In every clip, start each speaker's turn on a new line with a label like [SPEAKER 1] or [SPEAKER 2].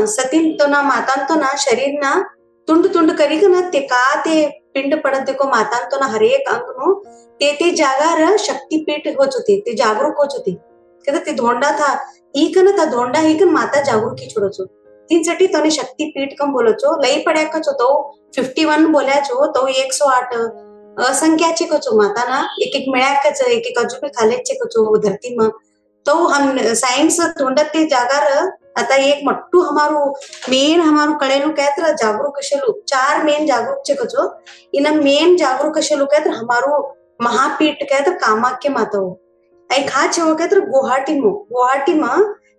[SPEAKER 1] सतीन तो ना मातान तो ना शरीर ना तुंड तुंड करी ना ते का ते पिंड पडत देखो मातान तो ना हरेक अंग नो ते जागार शक्तीपीठ होच होते ते जागरूक होच होते कहते ते धोंडा था ईकन ता धोंडा ईकन माता जागरूकी छोड़ो तीनसाठी तोने शक्तीपीठ कम बोलो छो लई पड्या कचो तो 51 बोल्या छो तो 108 असंख्याचे कचो माता ना एक एक मिळ्या कच एक एक अजूबी खालेचे कचो धरती में तो हम साइंस ढूंढत ते जागार आता एक मट्टू हमारू मेन हमारू कळेलू कहतर जागरूक कशेलू 4 मेन जागरूक छे कचो इन मेन जागरूक कशेलू कहतर हमारू महापीठ कहतर कामाख्य माता हो आई खा छे वो कहतर गुवाहाटी में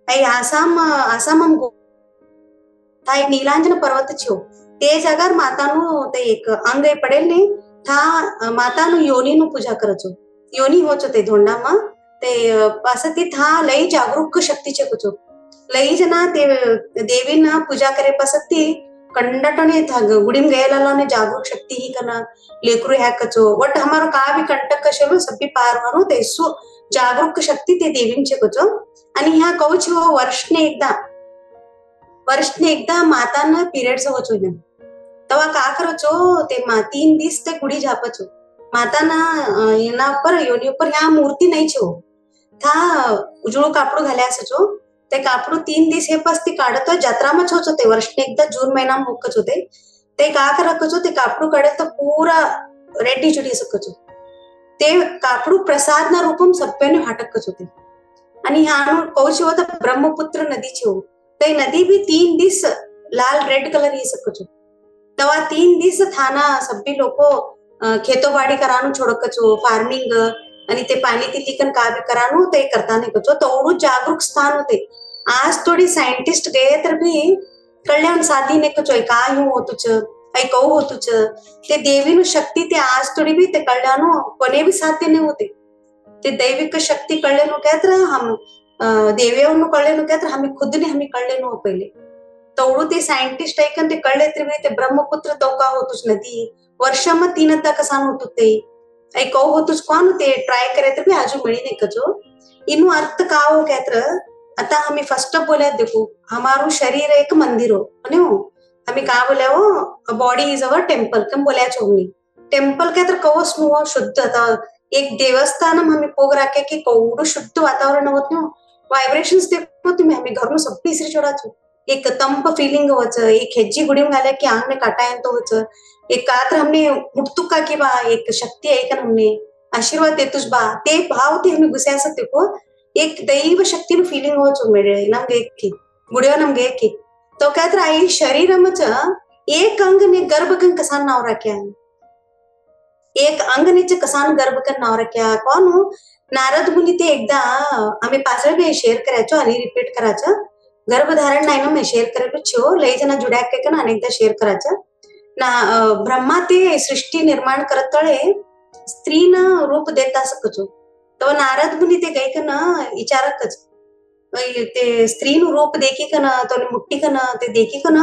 [SPEAKER 1] आई आसाम आसाम था एक नीलांजन पर्वत छो ते जागार मातानु ते एक अंग पडेल ने था मातानु योनी नु पूजा करचो योनी होचो ते धोंडा में ते पासती था लई जागरूक शक्ती छे कुछो लई जना ते देवी ना पूजा करे पासती कंडटने था गुडीम गयला ने जागरूक शक्ती ही कना लेकरू है कचो वट हमारो का भी कंटक कशेलो सभी पार वानो ते सु जागरूक शक्ती ते देवीन छे कचो आणि ह्या कहू छो वर्षने एकदा माताना पिरियड्स होचो ने तवा का करो छो ते 3 दिवस ते गुडी झापचो माताना एना पर योनी पर ह्या मूर्ती नाही छो था उजळू कापडू घाल्या असचो ते कापडू 3 दिवस हे पस्ती काढतो जत्रा में छोचो ते वर्षने एकदा जून महिना मुकचो ते का करकचो ते कापडू काढे तो पूरा रेडी जुडी सकचो ते कापडू प्रसाद ना रूपम सप्पेने हाटकचो ते आणि ह्या कौशो होता ब्रह्मपुत्र नदी छो ते नदी भी 3 दिवस लाल रेड कलर ये सकचो तवा 3 दिवस थाना सभी लोको खेतोबाड़ी करानु छोड़कचो फार्मिंग आणि ते पाणी तिलिकन का भी करानु ते करता नहीं कचो तोडू जागरूक स्थान होते आज थोड़ी साइंटिस्ट गए तर भी कल्याण साधी ने कचो का यूं होतुच आई कहू होतुच ते देवी नु शक्ती ते आज थोड़ी भी ते कल्याणो कोने भी साध्य नहीं होते ते दैविक शक्ती कळलेनो कहतर हम देवेवनु कळलेनो कहतर हमें खुद ने हमें कळलेनो पहिले तोडू ते साइंटिस्ट ऐकन ते कळले तर भी ते ब्रह्मपुत्र तो का होतुच नदी वर्षाમાં 3 तक कसान होतु ते आई कहू होतुच कोण ते ट्राय करे तर भी आजू मिळी नहीं कचो इनु अर्थ का हो कहतर आता हमें फर्स्ट बोले देखो हमारू शरीर एक मंदिर हो अने हमें का बोले हो बॉडी इज अवर टेम्पल कम बोल्या छोमनी टेम्पल कहतर कवस नु शुद्ध आता एक देवस्थान हमें पोग राखे कि कौडू शुद्ध वातावरण होत नो वाइब्रेशंस देखो तुम्हें हमें घर नु सब तीसरी छोड़ा छो एक तंप फीलिंग होच एक हेज्जी गुडीम घाले कि आंग ने काटायन तो होच एक कात्र हमने मुक्तुका की बा एक शक्ति ऐकन हमने आशीर्वाद देतुस बा ते भाव ते हमें गुस्सा सकते को एक दैव शक्ति नु फीलिंग होच मेरे नमगे की गुडियो नमगे की तो कहतर आई शरीर मच एक अंग ने गर्भगन कसान नाव रख्या एक अंग ने कसान गर्भगन नाव रख्या कोण नारद मुनी ते एकदा आम्ही पासळ बे शेअर करायचो आणि रिपीट करायचं गर्भधारण नाही ना मी शेअर करेलो छो लई जना जुड्या के कन अनेकदा शेअर करायचं ना ब्रह्मा ते सृष्टी निर्माण करतळे स्त्रीन रूप देता सकचो तो नारद मुनी ते गई कन विचारकच ते स्त्री नु रूप देखी कन तो मुट्टी कन ते देखी कन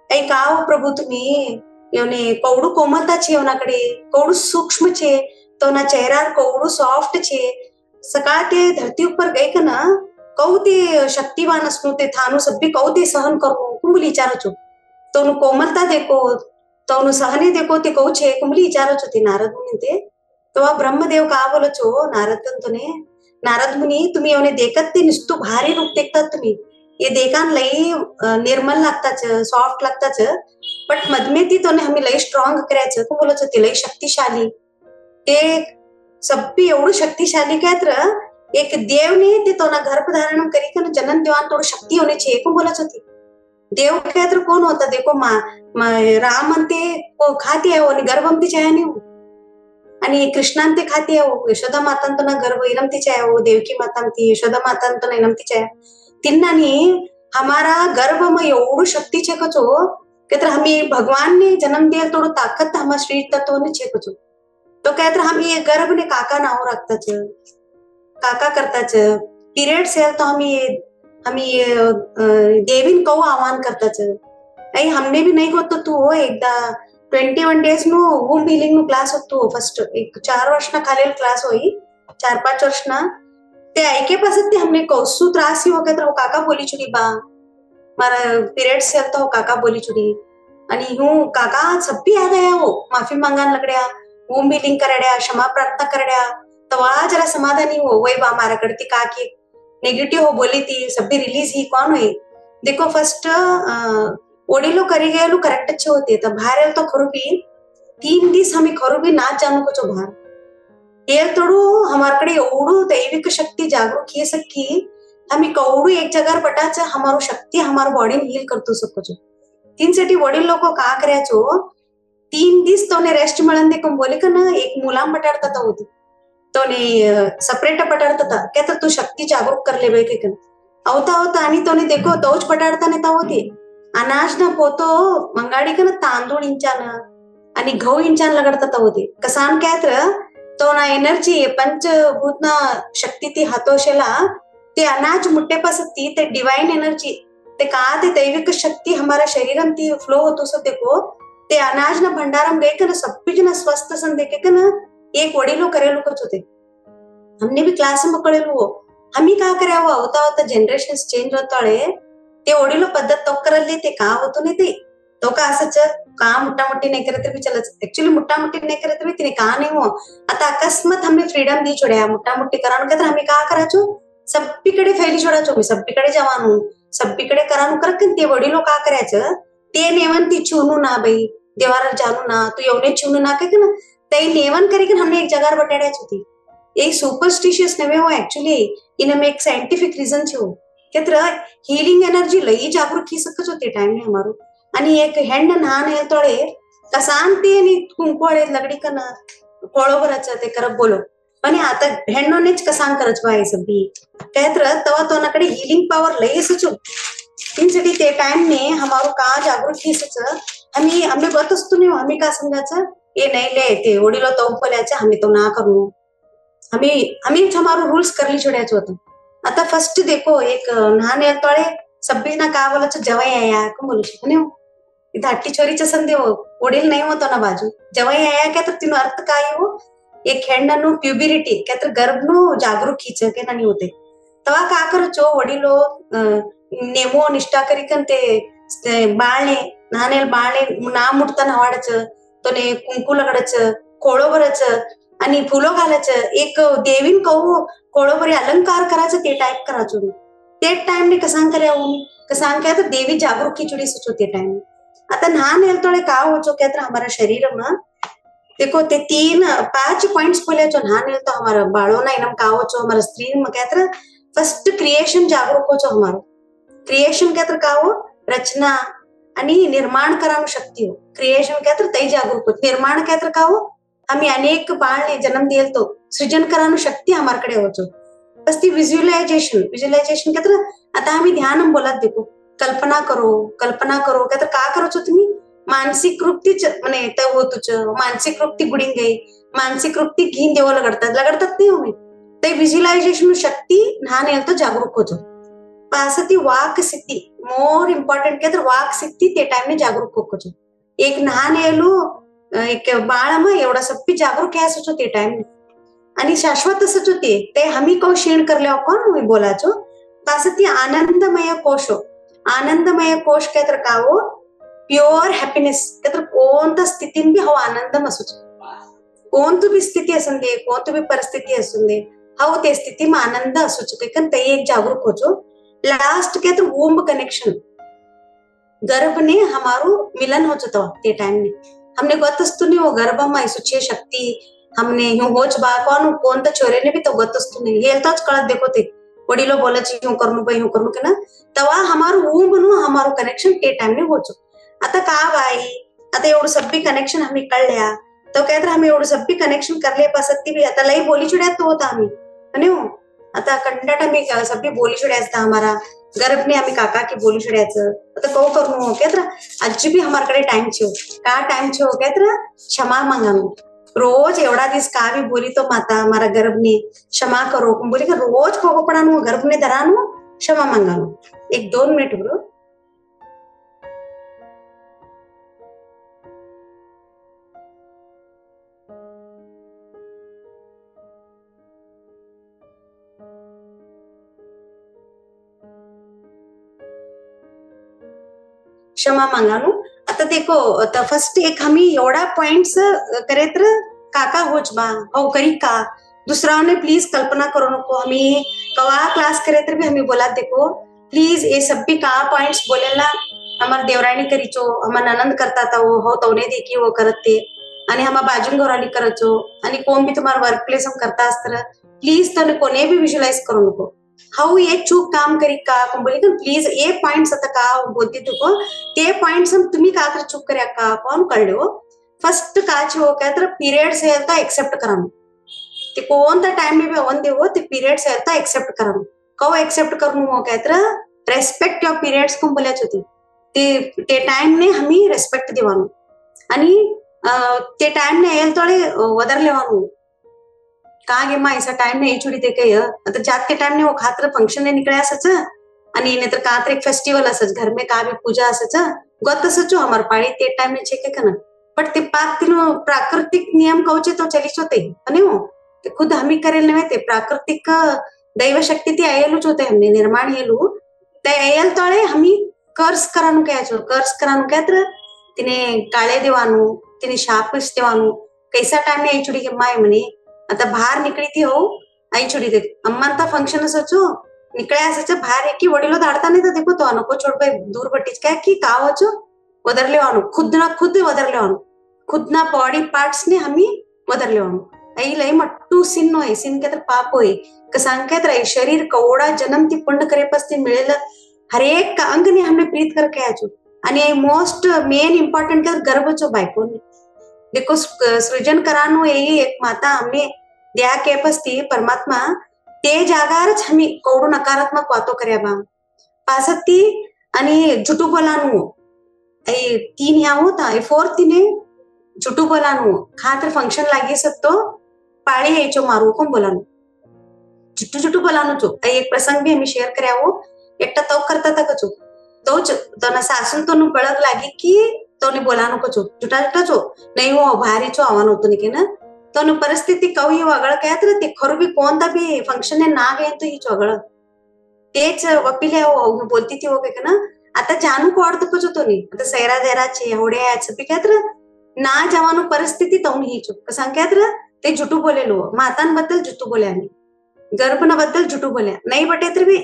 [SPEAKER 1] ऐ काव प्रभु तुम्ही योने कौडू कोमलता छे ओनाकडे कौडू सूक्ष्म छे तो ना चेहरा कौडू सॉफ्ट छे सकाळ ते धरती ऊपर गई कन कौ ते शक्तिवान असनु ते थानु सभी कौ ते सहन करू कुंबली विचारचो तो नु कोमलता देखो तो नु सहने देखो ते कौ छे कुंबली विचारचो ते नारद मुनी ते तो ब्रह्मदेव का बोलो छो नारद मुनी तुम्ही येवने देखत ते निस्तू भारी रूप देखतात तुम्ही ये देखान लई निर्मल लागताच सॉफ्ट लागताच बट मधमेती तोने हमें लई स्ट्रॉंग करायचं को बोलो छो ते लई शक्तिशाली ते सभी एवढं शक्तिशाली कहतर एक देव ने ते तोना गर्भधारण करी कन जनन देवान थोड़ी शक्ति होने चाहिए को बोला छती देव कहतर कौन होता देखो राम अंते को खाती है वो गर्भमती चाहे नहीं आणि कृष्णांते खाती है वो यशोदा मातांतो ना गर्भ इरमती चाहे वो देवकी मातांती यशोदा मातांतो ना इरमती चाहे तिन्नानी हमारा गर्भ में एवढं शक्ति छे कचो कहतर हमें भगवान ने जन्म दिया थोड़ो ताकत हमारा शरीर तत्व ने छे कचो तो कहतर हम ये गर्भ ने काका नाव रखता छ काका करताच पीरियड सेल तो हमें देवीन कौ आह्वान करताच आई हमने भी नहीं होतो तू हो एकदा 21 डेज नु वूम हीलिंग नु क्लास होतो फर्स्ट एक 4 वर्ष ना खालील क्लास होई 4-5 वर्ष ना ते ऐके पास ते हमने कौसु त्रासी हो कहतर वो काका बोली छुरी बा મારા પીરિયડ્સ ચાલતા હો કાકા બોલી ચુડી અને હું કાકા સભી યાદ આયા હો માફી માંગવા લગડ્યા ઓમ બિલિંગ કરડ્યા ક્ષમા પ્રાર્થના કરડ્યા तो वहां जरा समाधानी हो वही बा हमारा करती का की नेगेटिव हो बोली थी सभी रिलीज ही कौन हुई देखो फर्स्ट ओडिलो करी गયેલું करेक्ट अच्छे होते तर बाहेर तो खरू बी 3 दिवस आम्ही खरू बी नाच जाणू को बाहेर ಹೇಳ್ತೊಡು हमार कड़े एवढू दैविक शक्ति जागरूक ये सकी आम्ही कवडू एक जगार पटाच हमारो शक्ति हमार बॉडी हील करतो सको छो तीन साठी वडील लोक का करायचो 3 दिवस तोने रेस्ट मिळून दे कोण बोले का ना एक मुलाम पटाडता होती तोने सेपरेट पटाडता क्या तर तू शक्ति जागरूक कर ले बेके कन आवता होता आणि तोने देखो तोच पटाडता नेता होती अनाज ना पोतो मंगाडी कन तांदूळ इंचान आणि गहू इंचान लगडता होती कसान काय तर तो ना एनर्जी पंचभूत ना शक्ती ती हातोशेला ते अनाज मुट्टे पासती ते डिवाइन एनर्जी ते का ते दैविक शक्ति हमारा शरीरम ती फ्लो होतो सो देखो ते अनाज ना भंडारम गए कन सब जन स्वस्थ सन देखे कन एक वडीलो करेलो कुछ होते हमने भी क्लास में पकड़ेलो हो हम ही का करे वो होता होता जनरेशन चेंज होताळे ते वडीलो पद्धत तो करले ते का होतो नाही ते तो का असंच का मोठा मोठी नाही करत भी चलत ऍक्च्युअली मोठा मोठी नाही करत भी तिने का नाही हो आता अकस्मात हमने फ्रीडम दी छोड्या मोठा मोठी करान तर आम्ही का करायचो सब्बीकडे फैली छोडायचो मी सब्बीकडे जवानू सब्बीकडे करानू करत ते वडीलो का करायचं ते नेवन ती चिवनू ना बाई देवारा जानू ना तू एवढे चिवनू ना काय ना ते नेवन करी कि हमने एक जगार बटाड्याच होती एक सुपरस्टिशियस नवे हो एक्चुअली इन में एक साइंटिफिक रीजन छो केत्र हीलिंग एनर्जी लई जागरूक ही सकच होते टाइम ने हमारो आणि एक ಹೆಣ್ಣ ನಾನ್ ಹೇಳ್ತಾಳೆ कसांती आणि कुंकवाळे लगडी कन कोळोबराचं ते करब बोलो पण आता ಹೆಣ್ಣोनेच कसान करच बाय सभी कहतर तवा तो नकडे हीलिंग पावर लई सचो इनसाठी ते टाइम ने हमारो का जागरूक ही सच आम्ही हमने गत असतो नाही आम्ही का समजायचं ये नाही ले ते ओडीलो तो उपल्याचं आम्ही तो ना करू आम्ही हमारो रूल्स करली छोड्याचं होतं आता फर्स्ट देखो एक लहान ಹೇಳ್ತಾಳೆ सभी ना का बोलायचं जवाई आया को बोलू शकतो नाही धाटी छोरीच्या संधी हो वडील नाही होतो ना बाजू जवाई आया क्या तर तिनो अर्थ काय हो एक ಹೆಣ್ಣನ್ನು ಪ್ಯೂಬಿರಿಟಿ क्या तर गर्भनु जागरूक हिच के नाही होते तवा का करचो वडीलो नेमो निष्ठा करिकंते बाळने नानेल बाळने ना मुडताना वाडायचं तोने कुंकू लगडायचं कोळोबराचं आणि फुलो घालायचं एक देवीन कहू कोळोबरी अलंकार करायचं ते टाइप करायचो ते टाइम ने कसां करे कसां काय तर देवी जागरूक खिचडी सचो ते टाइम आता लहान ಹೇಳ್ತಾಳೆ का होचो क्या तर हमारा शरीर में देखो ते 5 पॉइंट्स बोले जो लहान ಹೇಳ್ತಾ हमारा बाळो ना इनम का होचो हमारा स्त्री में क्या तर फर्स्ट क्रिएशन जागरूक होचो हमारो क्रिएशन क्या तर का हो रचना आणि निर्माण करानो शक्ती हो क्रिएशन क्या तर तई जागरूक हो निर्माण क्या तर का हो आम्ही अनेक बाळने जन्म दिल तो सृजन करानो शक्ती हमारकडे होचो बस ती विज्युअलायझेशन क्या तर आता आम्ही ध्यान बोलत देखो कल्पना करो क्या तर का करोचो तुम्ही मानसिक वृत्तीच म्हणे तर होतच मानसिक वृत्ती गुडिंग गई मानसिक वृत्ती घेऊन देव लगडतात नाही हो ते विज्युअलायझेशन शक्ती लहान येतो जागरूक होतो असं ती वाक सिद्धी मोर इम्पॉर्टंट क्या तर वाक सिद्धी ते टाइम ने जागरूक होतो एक लहान येलो एक बाळ मग एवढा सप्पी जागरूक आहे असंच होते टाइम आणि शाश्वत असंच होते ते आम्ही कौ क्षीण करले कोण बोलायचो असं ती आनंदमय कोश हो आनंदमय कोश काय तर का हो प्युअर हॅपीनेस काय तर कोणत्या स्थितीत बी हवा आनंदम असू कोणती बी स्थिती असून दे कोणती बी परिस्थिती असून दे हव ते स्थिती में आनंद असू कारण ते एक जागरूक होचो लास्ट क्या तर वोम्ब कनेक्शन गर्भ ने हमारो मिलन होचो ते टाइम ने हमने गत असतो नहीं वो गर्भ में सुचे शक्ति हमने ह्यू होच बा कोणत्या छोरेने बी तो गत असतो नहीं हेल्ताच कळत देखो ते वडीलो बोलायची ह्यू करू के ना तवा हमारो वोम्ब नु हमारो कनेक्शन ते टाइम ने होचो आता का बाई आता एवढं सब्बी कनेक्शन आम्ही कळल्या तो काय तर आम्ही एवढं सब्बी कनेक्शन करले पासती बी आता लई बोली छुड्यात तो होता आम्ही आणि आता कंडाट आम्ही सब्बी बोली छुड्याचा हमारा गर्भ ने आम्ही काका की बोली छुड्याचं आता कौ करू क्या तर आजी भी हमारकडे टाइम छो का टाइम छो क्या तर क्षमा मांगानो रोज एवढा दिवस का भी बोली तो माता हमारा गर्भ ने क्षमा करो बोली का रोज खोगो पडानो गर्भ ने धरानो क्षमा मांगानो 1-2 मिनिट ब्रो क्षमा मांगानू. आता देखो आता फर्स्ट एक हमी एवढा पॉइंट्स करे तर काका होच बा हो करी का दुसराने प्लीज कल्पना करो नको. हमी कवा क्लास करे तर भी हमी बोला देखो प्लीज ये सब भी का पॉइंट्स बोलेला हमार देवराणी करीचो हमार ननंद करता था वो हो तवने देखी वो करते आणि हमा बाजून घराली करचो आणि कोण भी तुम्हारा वर्क प्लेस हम करता असतर प्लीज तने कोने भी विजुअलाइज करू नको. हाउ ये चूक काम करी का बोली प्लीज ये पॉइंट्स आता का बोलती तुको ते पॉइंट्स हम तुम्ही का कर चूक कर्या का कोण कळलो. फर्स्ट काच हो काय तर पीरियड्स हेल्ता एक्सेप्ट करानु ते कोणता टाइम में भी ओन देवो ते पीरियड्स हेल्ता एक्सेप्ट करानु कव एक्सेप्ट करनु हो काय तर रेस्पेक्ट योर पीरियड्स को बोलायच होती ते टाइम ने हमी रेस्पेक्ट देवानु आणि ते टाइम ने येल तोळे वदर लेवानु कागे मा ऐसा टाइम ने छुड़ी ते कय आता जात के टाइम ने वो खातर फंक्शन ने निकळे असच आणि नेतर कातर एक फेस्टिवल असच घर में का भी पूजा असच गोत असच हमार पाळी ते टाइम ने छेके कन बट ते पाक तिनो प्राकृतिक नियम कवचे तो चलीच होते आणि हो ते खुद हमी करेल नव्हे ते प्राकृतिक दैव शक्ती ती आयलूच होते हमने निर्माण हेलू ते आयल तळे हमी कर्स करानु कयाचो कर्स करानु काय तर तिने काळे देवानु तिने शापिस देवानु कैसा टाइम ने छुड़ी के माय म्हणे आता बाहेर निकळी ती हो आई छुड़ी दे अम्मा ता फंक्शन असचो निकळे असच बाहेर की वडीलो दाडता नाही तर देखो तो नको छोड़ पे दूर बटीच काय की का होचो वदरले वानु खुद ना खुद वदरले वानु खुद ना बॉडी पार्ट्स ने हमी वदरले वानु आई लई मट्टू सिन होय सिन के तर पाप होय कसांग के तर शरीर कवडा जन्म ती पुण्य करे पस्ती मिळेल हर एक अंग ने हमने प्रीत करके आजो आणि मोस्ट मेन इंपॉर्टंट के गर्भचो बायको देखो सृजन करानो यही एक माता हमने द्या के पस्ती परमात्मा ते जागारच हमी कवडू नकारात्मक वातो कर्या बा पासती आणि झुटू बोलानु आई तीन या होता आई फोर्थ तिने झुटू बोलानु खातर फंक्शन लागी सकतो पाळी यायचो मारू कोण बोलानु झुटू झुटू बोलानु चो एक प्रसंग भी हमी शेयर कर्या हो एकटा तो करता था कचो तोच तो सासून तो बळग लागी की तोने बोलानु कचो झुटा झुटा चो नहीं हो भारी चो आवान होतो निके ना तो परिस्थिती कवी वगळ काय तर ते खरु भी कोणता भी फंक्शन ने ना गए तो ही चोगळ तेच वपिले बोलती थी हो के ना आता जानू को अर्थ कचो तो नहीं आता सैरा देराचे एवढे याच भी काय तर ना जवानो परिस्थिती तौन ही चो कसं काय तर ते झुटू बोलेलो मातांबद्दल झुटू बोल्या गर्भनाबद्दल झुटू बोल्या नाही बटे तर भी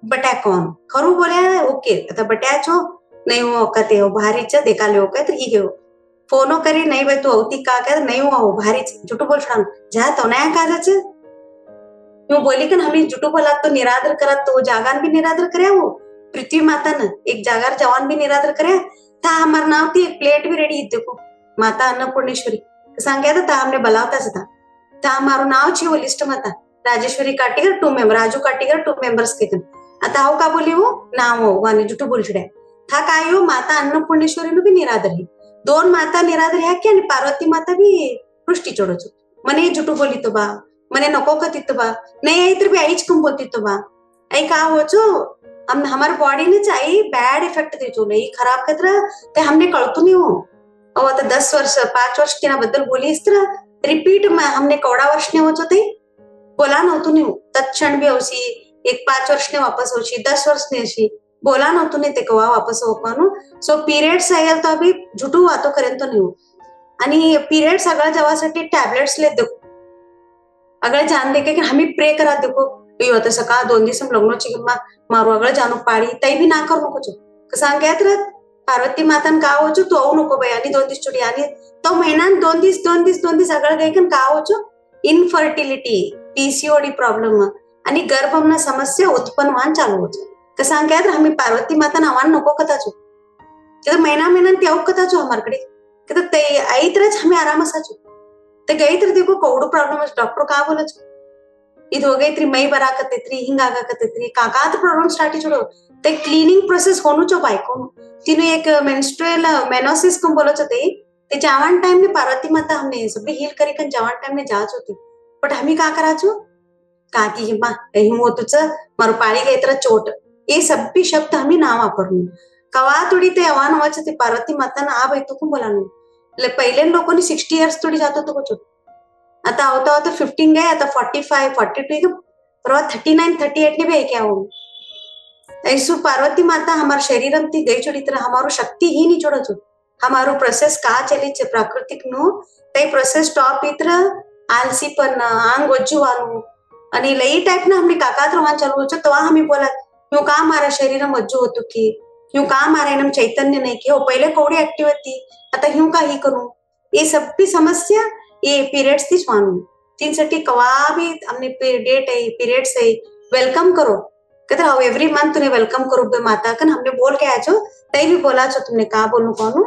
[SPEAKER 1] बट्या कोण खरू बोल्या ओके आता बट्याचो नहीं हो कते हो भारीच देखाले हो काय तर ही घेऊ फोनो करी नहीं भाई तू औती का क्या नहीं हो भारीच झुटू बोल छान जा तो नया काजच यूं बोली कन हमें झुटू बोला तो निरादर करत तो जागान भी निरादर करे वो पृथ्वी माता न एक जागार जवान भी निरादर करे था हमार नाव थी एक प्लेट भी रेडी देखो माता अन्नपूर्णेश्वरी सांगे था हमने बलावताच था हमारो नाव छे वो लिस्ट माता राजेश्वरी काटीगर 2 मेंबर राजू काटीगर 2 मेंबर्स के आता हाउ का बोली वो नाव हो वाने झुटू बोल छड्या था काय हो माता अन्नपूर्णेश्वरी नु भी निरादर है 2 माता निरादर है की आणि पार्वती माता भी पृष्टी चोडचो मने झुटू बोली तो बा मने नको कतित बा नहीं आई तर भी आईच कम बोलती तो बा आई का होचो हम हमार बॉडी ने चाहिए बैड इफेक्ट देचो नहीं खराब कतरा ते हमने कळतो नहीं हो अब आता 10 वर्ष 5 वर्ष तिना बद्दल बोली इस तरह रिपीट हमने कवडा वर्ष ने होचो ते बोला नव्हतो नहीं तत्क्षण भी होशी एक 5 वर्ष ने वापस होशी 10 वर्ष ने होशी बोला नव्हतो नहीं ते कवा वापस होपानो सो पीरियड्स आयल तो अभी झुटू वातो करेन तो नहीं आणि पीरियड्स अगळ जवासाठी टॅबलेट्स ले देखो अगळ जान दे के हमी प्रे करा देखो यो आता सका 2 दिवस लग्नोची मारू अगळ जानो पाडी तई भी ना करू नको कसा काय तर पार्वती मातान का होचो तो आऊ नको बाई आणि 2 दिवस चुडी आणि तो महिना 2 दिवस अगळ गई कन का होचो इनफर्टिलिटी पीसीओडी प्रॉब्लेम आणि गर्भमना समस्या उत्पन्न वान चालू होचो कसा काय तर हमी पार्वती माता नावान नको कथाचो ते महिना ते आऊ कथाचो हमारकडे ते ते आई तरच हमें आराम असाचो ते गई तर देखो कौडू प्रॉब्लम डॉक्टर का बोलचो ಇದು ಹೋಗೈತ್ರಿ ಮೈ ಬರಾಕತ್ತೈತ್ರಿ ಹಿಂಗ ಆಗಾಕತ್ತೈತ್ರಿ ಕಾಕಾತ ಪ್ರಾಬ್ಲಮ್ ಸ್ಟಾರ್ಟ್ छोड़ो ते क्लीनिंग प्रोसेस होनु चो बायको तिने एक मेंस्ट्रुअल मेनोसिस को बोलचते ते जवान टाइम में पार्वती माता हमने सब हील करी कन जवान टाइम में जाच होती बट हमी का कराचो काकी हिमा हिम होतुच मारो पाळी गई तर चोट ये सब भी शब्द हमी ना वापरनु कवा थोडी ते अवान वाचते पार्वती माता ना आ बाई तू को बोलानु ले पहिले लोकोनी 60 इयर्स थोडी जातो तो कुछ आता होता होता 15 गए आता 45 42 परवा 39 38 ने भी क्या हो ऐसु पार्वती माता हमार शरीरम ती गई छोड़ी तरह हमारो शक्ति ही नहीं छोड़ो छो हमारो प्रोसेस का चली छे प्राकृतिक नु तई प्रोसेस स्टॉप इतर आलसी पण आंग वज्जुवानु आणि लई टाइप ना हमने काकात रोहान चालू छो तो हमी बोला क्यों का मारा शरीरम वज्जू होतो की क्यों का मारा एनम चैतन्य नहीं की हो पहले कोडी एक्टिव थी आता क्यों का ही करूं ये सब भी समस्या ये पीरियड्स थी स्वानु तीन सटी कवा भी हमने डेट है पीरियड्स है वेलकम करो कहते हाउ एवरी मंथ तुने वेलकम करो बे माता कन हमने बोल के आया छो तई भी बोला छो तुमने का बोलू कोनु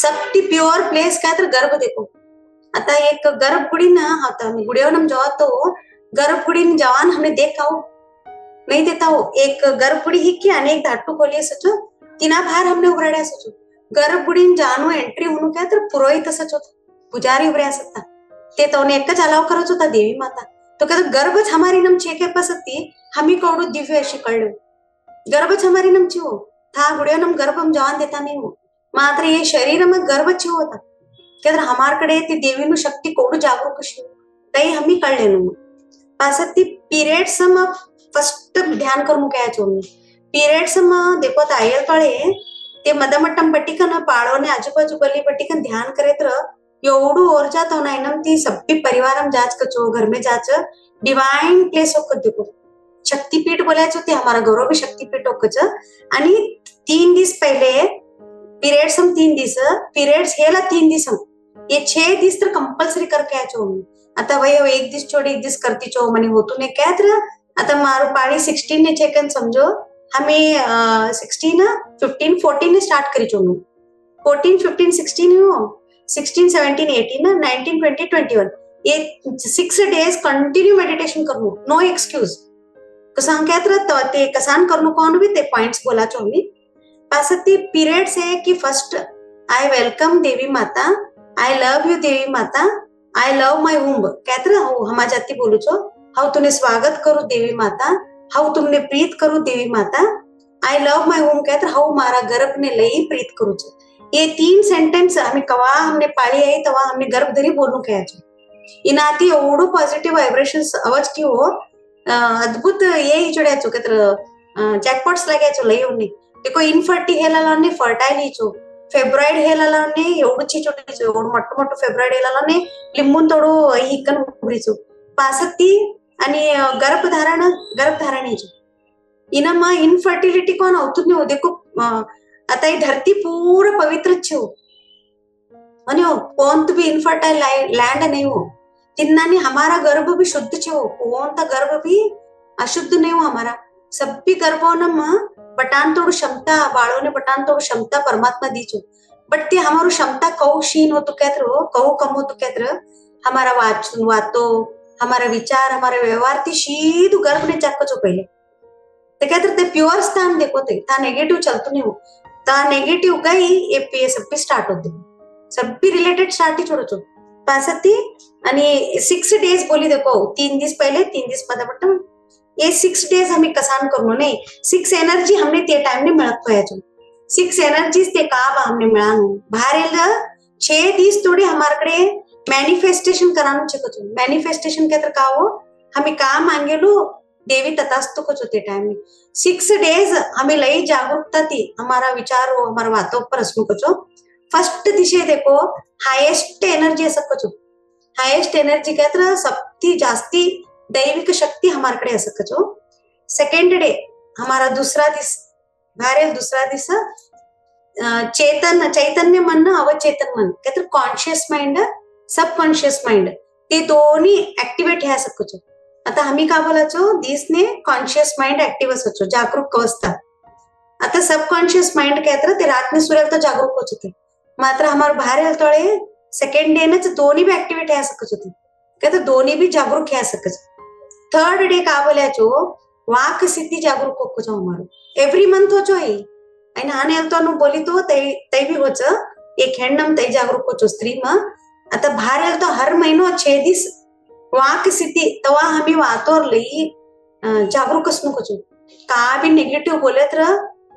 [SPEAKER 1] सबटी प्योर प्लेस का तर गर्भ देखो आता एक गर्भगुडी ना आता गुडियो नम जाओ तो गर्भगुडी में जवान हमने देखा हो नहीं देता हो एक गर्भगुडी ही की अनेक धाटू खोलिए सचो तिना बाहेर हमने उघड्या सचो गर्भगुडी जानो एंट्री होणू काय तर पुरोहित असच होता पुजारी उभे असता ते तोने एकच अलाव करत होता देवी माता तो कहता गर्भच हमारी नम छे के पसती हमी कौड़ू दिव्य अशी कळलो गर्भच हमारी नम छिवो था गुडियो नम गर्भ हम जवान देता नहीं हो मात्र ये शरीर में गर्भ छिवो होता कहता हमारकडे ती देवीनु शक्ती कोडू जागरूक कशी तई हमी कळलेनु पासती पीरियड्स म फर्स्ट ध्यान करून काय चोनी पीरियड्स म देखो तायल कळे ते मदमट्टम पट्टिकन पाळोने आजूबाजू बली पट्टिकन ध्यान करे तर एवढू ऊर्जा तो ना एनम ती सब्बी परिवारम जाच कचो घर में जाच डिवाइन प्लेस होक देखो शक्तिपीठ बोलायचो ते हमारा गौरव भी शक्तिपीठ होकच आणि 3 दिवस पहले पीरियड्स हम 3 दिवस पीरियड्स हेला 3 दिवस ये 6 दिवस तर कंपल्सरी करके आचो आता वही एक दिवस छोड़ एक दिवस करती चो मने होतू ने क्या तर आता मारो पाड़ी 16 ने चेकन समझो हमें 16 15 14 ने स्टार्ट करी चो 14 15 16 हो 16 17 18 19 20 21 ये 6 days कंटिन्यू मेडिटेशन करू नो एक्सक्यूज कसान क्या तर ते कसान करू कोण भी ते पॉइंट्स बोला चो मी पासती पीरियड्स है कि फर्स्ट आई वेलकम देवी माता आई लव यू देवी माता आई लव माय वुम्ब क्या तर हो हमा जाती बोलू छो हाउ तुने स्वागत करू देवी माता हाउ तुमने प्रीत करू देवी माता आई लव माय वुम्ब क्या तर हाउ मारा गर्भ ने लई प्रीत करू छो ये 3 सेंटेंस हमें कवा हमने पाळी आई तवा हमने गर्भ धरी बोलू क्या छो इनाती एवढो पॉझिटिव्ह व्हायब्रेशन्स आवाज की हो अद्भुत ये जोड्याचो क्या तर जॅकपॉट्स लागायचो लई उन्नी देखो इनफर्टी हेलाने फर्टाइल हिचो फेब्रॉइड हेलाने एवढू चिचोटीचो एवढू मोठं मोठं फेब्रॉइड हेलाने लिंबून तोडू हिकन उबरीचो पासती आणि गर्भधारण हिचो इनम इनफर्टिलिटी कोण होतुच नहीं हो देखो आता ये धरती पूरा पवित्र छो आणि कौन तो भी इनफर्टाइल लैंड नहीं हो तिन्नानी हमारा गर्भ भी शुद्ध छो कौन ता गर्भ भी अशुद्ध नहीं हो हमारा सब भी गर्भों न बटान तोड़ क्षमता बालों ने बटान तोड़ क्षमता परमात्मा दी छो बट ते हमारो क्षमता कऊ शीन हो तो कहते रहो कऊ कम हो तो कहते रहो हमारा वातो हमारा विचार हमारा व्यवहार ती शीधु गर्भ ने चाक छो पहले ते कहते ते प्योर स्थान देखो ते ता नेगेटिव चलतो नहीं हो ता नेगेटिव गई ये सब भी स्टार्ट होते सब भी रिलेटेड स्टार्ट ही छोड़ो छो पासती आणि 6 days बोली देखो 3 दिवस पहले 3 दिवस पदापट्टम ये 6 days हमें कसान करनो नहीं 6 एनर्जी हमने ते टाइम ने मिळत पायाचो 6 एनर्जीज ते का हमने मिळानो बाहेर 6 दिवस थोड़ी हमारकडे मैनिफेस्टेशन करानो छकचो मैनिफेस्टेशन के तर का हो हमें का मांगेलो देवी तथास्तु को ते टाइम में 6 days हमें लई जागरूकता थी हमारा विचार हो हमारा बातों पर असनु कचो फर्स्ट दिशे देखो हाईएस्ट एनर्जी असक कचो हाईएस्ट एनर्जी के तर सबती जास्ती दैविक शक्ति हमारे कड़े असक कचो सेकेंड डे हमारा दूसरा दिस भारे दूसरा दिस चैतन्य मन अवचेतन मन कहते कॉन्शियस माइंड सबकॉन्शियस माइंड ते दोन्ही ऍक्टिव्हेट ह्या सकचो आता हमी का बोलाचो दिसने कॉन्शियस माइंड ऍक्टिव्ह असचो जागरूक अवस्था आता सबकॉन्शियस माइंड कहते ते रातने सूर्य तो जागरूक होच होते मात्र हमार बाहेर तळे सेकंड डे नच दोन्ही भी ऍक्टिव्हेट ह्या सकच होते कहते दोन्ही भी जागरूक ह्या सकच थर्ड डे का बोलाचो वाक सिद्धि जागरूक होको जो हमारो एवरी मंथ होचो है आणि हाने तो बोली तो तै भी होच एक हेण्णम तै जागरूक होचो स्त्री म आता बाहेर तो हर महीनो 6 दिवस वाक सिद्धि तवा हमी वातोर लई जागरूक असनु कचो का भी नेगेटिव बोले तर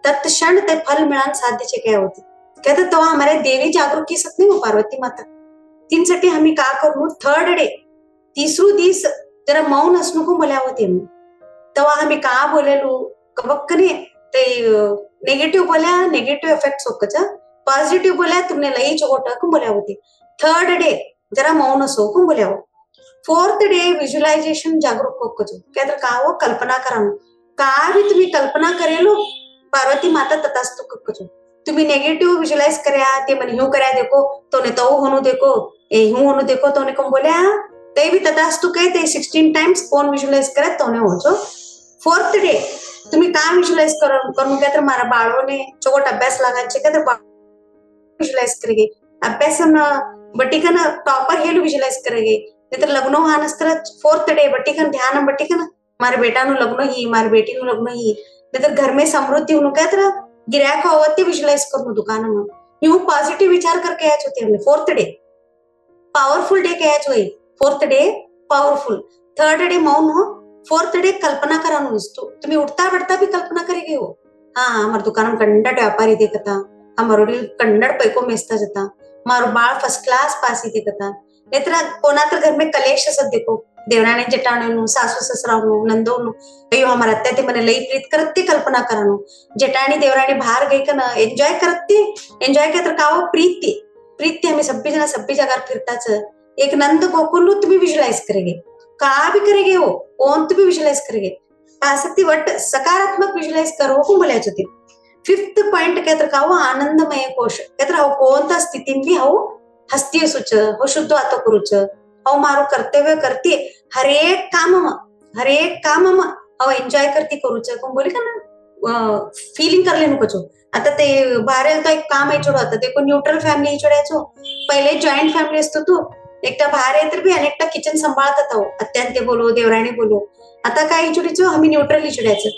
[SPEAKER 1] तत्क्षण ते फल मिळान साध्य छे काय होते कहते तो हमारे देवी जागरूक की सकते हो पार्वती माता तीन साठी हमी का करू थर्ड डे तीसरू दिस जरा मौन असनु को बोल्या होते तवा हमी का बोलेलू कबक्कने ते नेगेटिव बोल्या नेगेटिव इफेक्ट्स होकच पॉजिटिव बोल्या तुमने लई चोगोटक बोल्या होती थर्ड डे जरा मौन सोकून बोल्या हो फोर्थ डे विजुअलाइजेशन जागरूक होकच क्या तर का हो कल्पना करा का भी तुम्ही कल्पना करेलो पार्वती माता तथास्तु कच तुम्ही नेगेटिव विजुअलाइज કર્યા તે મને હું કર્યા देखो તોને તો હોનું देखो એ હું હોનું देखो તોને કોમ બોલ્યા તે भी तथास्तु કહે તે 16 टाइम्स कोण विजुअलाइज કરે તોને હોજો फोर्थ डे तुम्ही का विजुअलाइज करून घ्या तर मारा बाळोने चोगट अभ्यास लागायचे का तर विजुअलाइज करेगे अभ्यास बटिकन टॉपर हेलू विजुअलाइज करेगे नहीं तो लग्नो हानस्तर फोर्थ डे बटिकन ध्यान बटिकन मारे बेटा नु लग्न ही मारे बेटी नु लग्न ही नहीं तो घर में समृद्धि उन्हों क्या तरह गिराक होती विजुअलाइज करूँ दुकान में यूं पॉजिटिव विचार करके आया होते हमने फोर्थ डे पावरफुल डे क्या है fourth day powerful third day मौन हो फोर्थ डे कल्पना करा तुम्हें उठता बैठता भी कल्पना करेगी हो हाँ हमारे दुकान कंडट व्यापारी देखता हमारे कंडट पैको मेचता जाता मारो बाळ फर्स्ट क्लास पास ही देखता नेत्र कोणा तर घर में कलेश असत देखो देवराने जेठाणीनु सासू ससरानु नंदोनु अयो हमारा अत्ते ते मने लई प्रीत करते कल्पना करानु जेठाणी देवराने बाहर गई कन एंजॉय के तर काव प्रीति प्रीति हमें सभी जगह फिरताच एक नंद गोकुल तुम्ही विजुअलाइज करेगे का भी करेगे हो कौन तुम्ही विजुअलाइज करेगे आसक्ति वट सकारात्मक विजुअलाइज करो को बोलायचं ते फिफ्थ पॉइंट काय तर काव आनंदमय कोश काय तर कोणता स्थितीन भी हो हस्ती असुच हो शुद्ध आतो करूच हो मारो कर्तव्य करते हर एक काम हो एंजॉय करती करूच कोण बोली का ना फीलिंग कर लेनु कचो आता ते बाहेर तो एक काम आहे छोड आता ते को न्यूट्रल फॅमिली छोडायचो पहिले जॉइंट फॅमिली असतो तू एकटा बाहेर आहे तर भी अनेकटा किचन सांभाळतात हो अत्यांते बोलो देवराणी बोलो आता काय छोडीचो आम्ही न्यूट्रली छोडायचं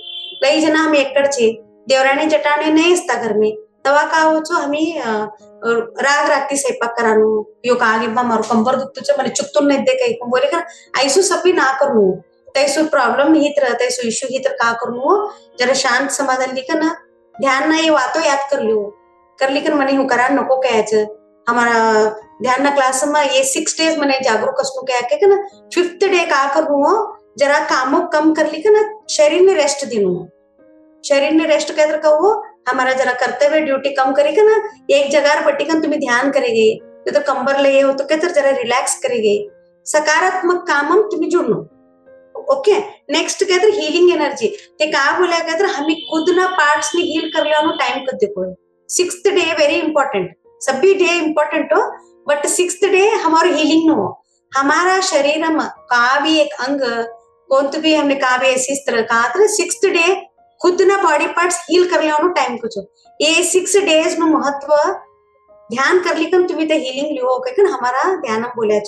[SPEAKER 1] कई जण आम्ही एकड़चे देवराणी जटाणे नाही असता घर में तवा का होचो आम्ही राग रागती स्वयंपाक करानु यो का आगे मारो कंबर दुखतुच मने चुकतून नाही दे काही बोले का ऐसू सभी ना करू तैसू प्रॉब्लम ही तर तैसू इश्यू ही तर का करू जरा शांत समाधान लिखा ना ध्यान ना ये वातो याद कर ली मने हूँ करा नको कयाचं हमारा ध्यान ना क्लास में ये 6 डेज मने जागरूक असनु क्या ना फिफ्थ डे का करू जरा कामों कम कर ली ना शरीर में रेस्ट दिनु शरीर में रेस्ट कहकर कहो हमारा जरा कर्तव्य ड्यूटी कम करेगा ना एक जगह बटिकन तुम्हें ध्यान करेगे तो कंबर ले हो तो कहते जरा रिलैक्स करेगे सकारात्मक काम तुम्हें जुड़नो ओके नेक्स्ट कहते हीलिंग एनर्जी ते का बोला कहते हमें खुद ना पार्ट्स ने हील कर लिया टाइम कर देखो 6th डे वेरी इंपॉर्टेंट सभी डे इंपॉर्टेंट हो बट 6th डे हमारा हीलिंग नो हमारा शरीर में का भी एक अंग कौन तो भी हमने का भी ऐसी तरह कहा था 6th डे खुद ना बॉडी पार्ट्स हील कर लिया टाइम को ये 6 डेज में महत्व ध्यान कर लिखन तुम्ही ते हीलिंग लिहो हमारा ध्यान बोल्या